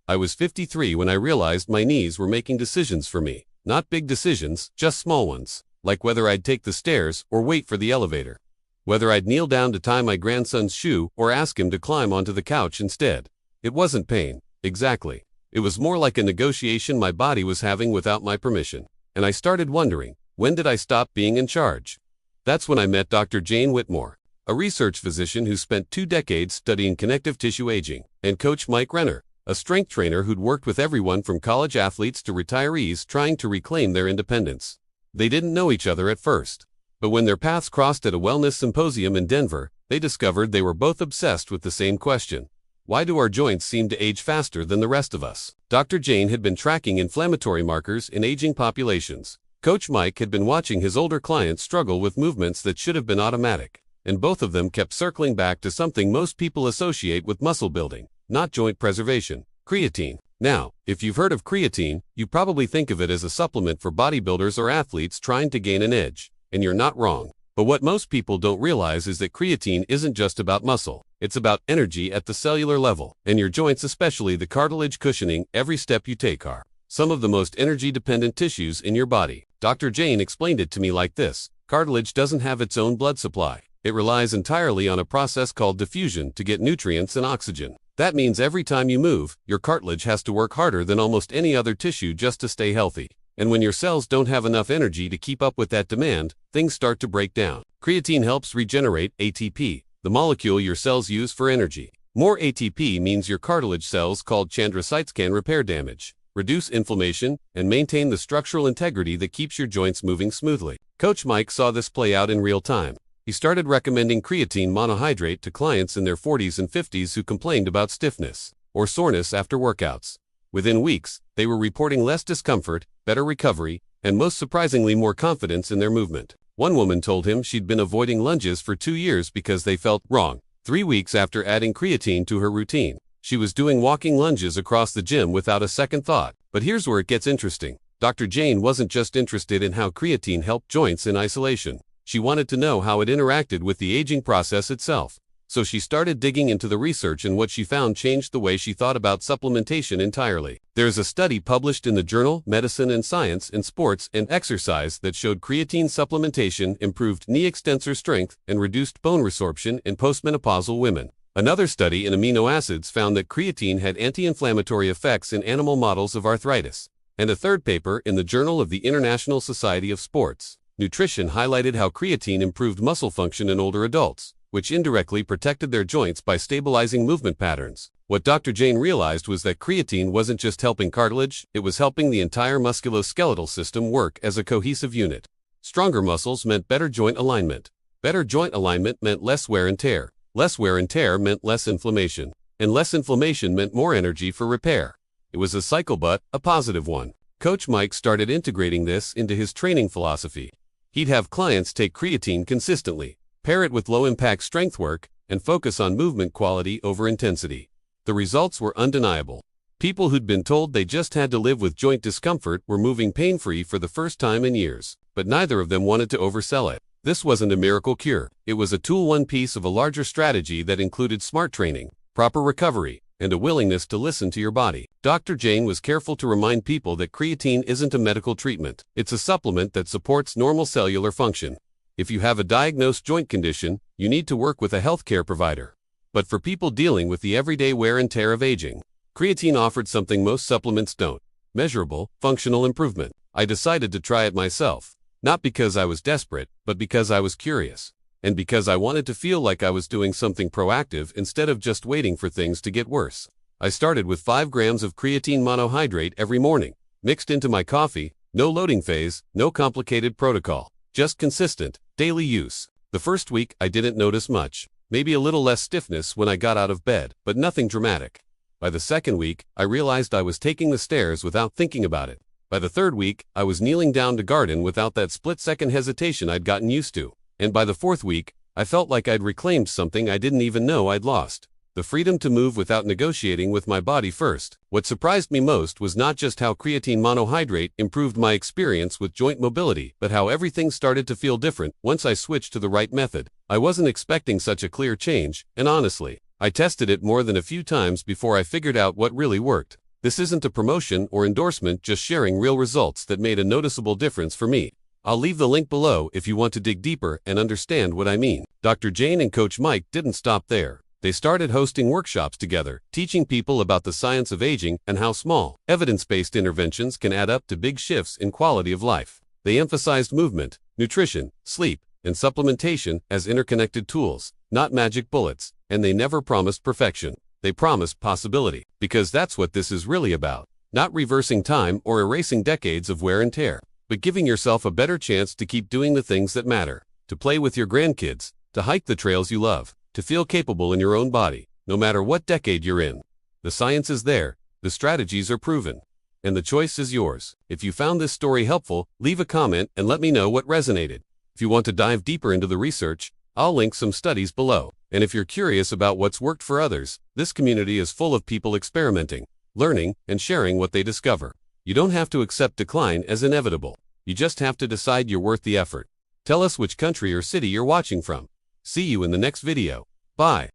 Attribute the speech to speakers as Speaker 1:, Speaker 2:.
Speaker 1: I was 53 when I realized my knees were making decisions for me. Not big decisions, just small ones, like whether I'd take the stairs or wait for the elevator. Whether I'd kneel down to tie my grandson's shoe or ask him to climb onto the couch instead. It wasn't pain, exactly. It was more like a negotiation my body was having without my permission. And I started wondering, when did I stop being in charge? That's when I met Dr. Jane Whitmore, a research physician who spent 2 decades studying connective tissue aging, and Coach Mike Renner, a strength trainer who'd worked with everyone from college athletes to retirees trying to reclaim their independence. They didn't know each other at first, but when their paths crossed at a wellness symposium in Denver, they discovered they were both obsessed with the same question. Why do our joints seem to age faster than the rest of us? Dr. Jane had been tracking inflammatory markers in aging populations. Coach Mike had been watching his older clients struggle with movements that should have been automatic, and both of them kept circling back to something most people associate with muscle building, not joint preservation: creatine. Now, if you've heard of creatine, you probably think of it as a supplement for bodybuilders or athletes trying to gain an edge, and you're not wrong. But what most people don't realize is that creatine isn't just about muscle. It's about energy at the cellular level, and your joints, especially the cartilage cushioning every step you take, are some of the most energy-dependent tissues in your body. Dr. Jane explained it to me like this: cartilage doesn't have its own blood supply. It relies entirely on a process called diffusion to get nutrients and oxygen. That means every time you move, your cartilage has to work harder than almost any other tissue just to stay healthy. And when your cells don't have enough energy to keep up with that demand, things start to break down. Creatine helps regenerate ATP, the molecule your cells use for energy. More ATP means your cartilage cells, called chondrocytes, can repair damage, reduce inflammation, and maintain the structural integrity that keeps your joints moving smoothly. Coach Mike saw this play out in real time. He started recommending creatine monohydrate to clients in their 40s and 50s who complained about stiffness or soreness after workouts. Within weeks, they were reporting less discomfort, better recovery, and most surprisingly more confidence in their movement. One woman told him she'd been avoiding lunges for 2 years because they felt wrong. 3 weeks after adding creatine to her routine, she was doing walking lunges across the gym without a second thought. But here's where it gets interesting. Dr. Jane wasn't just interested in how creatine helped joints in isolation. She wanted to know how it interacted with the aging process itself. So she started digging into the research, and what she found changed the way she thought about supplementation entirely. There's a study published in the journal Medicine and Science in Sports and Exercise that showed creatine supplementation improved knee extensor strength and reduced bone resorption in postmenopausal women. Another study in amino acids found that creatine had anti-inflammatory effects in animal models of arthritis. And a third paper in the Journal of the International Society of Sports Nutrition highlighted how creatine improved muscle function in older adults, which indirectly protected their joints by stabilizing movement patterns. What Dr. Jane realized was that creatine wasn't just helping cartilage, it was helping the entire musculoskeletal system work as a cohesive unit. Stronger muscles meant better joint alignment. Better joint alignment meant less wear and tear. Less wear and tear meant less inflammation. And less inflammation meant more energy for repair. It was a cycle, but a positive one. Coach Mike started integrating this into his training philosophy. He'd have clients take creatine consistently, pair it with low-impact strength work, and focus on movement quality over intensity. The results were undeniable. People who'd been told they just had to live with joint discomfort were moving pain-free for the first time in years, but neither of them wanted to oversell it. This wasn't a miracle cure. It was a tool, one piece of a larger strategy that included smart training, proper recovery, and a willingness to listen to your body. Dr. Jane was careful to remind people that creatine isn't a medical treatment. It's a supplement that supports normal cellular function. If you have a diagnosed joint condition, you need to work with a healthcare provider. But for people dealing with the everyday wear and tear of aging, creatine offered something most supplements don't: measurable, functional improvement. I decided to try it myself, not because I was desperate, but because I was curious, and because I wanted to feel like I was doing something proactive instead of just waiting for things to get worse. I started with 5 grams of creatine monohydrate every morning, mixed into my coffee. No loading phase, no complicated protocol, just consistent, daily use. The first week, I didn't notice much, maybe a little less stiffness when I got out of bed, but nothing dramatic. By the second week, I realized I was taking the stairs without thinking about it. By the third week, I was kneeling down to garden without that split-second hesitation I'd gotten used to. And by the fourth week, I felt like I'd reclaimed something I didn't even know I'd lost: the freedom to move without negotiating with my body first. What surprised me most was not just how creatine monohydrate improved my experience with joint mobility, but how everything started to feel different once I switched to the right method. I wasn't expecting such a clear change, and honestly, I tested it more than a few times before I figured out what really worked. This isn't a promotion or endorsement, just sharing real results that made a noticeable difference for me. I'll leave the link below if you want to dig deeper and understand what I mean. Dr. Jane and Coach Mike didn't stop there. They started hosting workshops together, teaching people about the science of aging and how small, evidence-based interventions can add up to big shifts in quality of life. They emphasized movement, nutrition, sleep, and supplementation as interconnected tools, not magic bullets, and they never promised perfection. They promised possibility, because that's what this is really about. Not reversing time or erasing decades of wear and tear, but giving yourself a better chance to keep doing the things that matter, to play with your grandkids, to hike the trails you love, to feel capable in your own body, no matter what decade you're in. The science is there, the strategies are proven, and the choice is yours. If you found this story helpful, leave a comment and let me know what resonated. If you want to dive deeper into the research, I'll link some studies below. And if you're curious about what's worked for others, this community is full of people experimenting, learning, and sharing what they discover. You don't have to accept decline as inevitable. You just have to decide you're worth the effort. Tell us which country or city you're watching from. See you in the next video. Bye.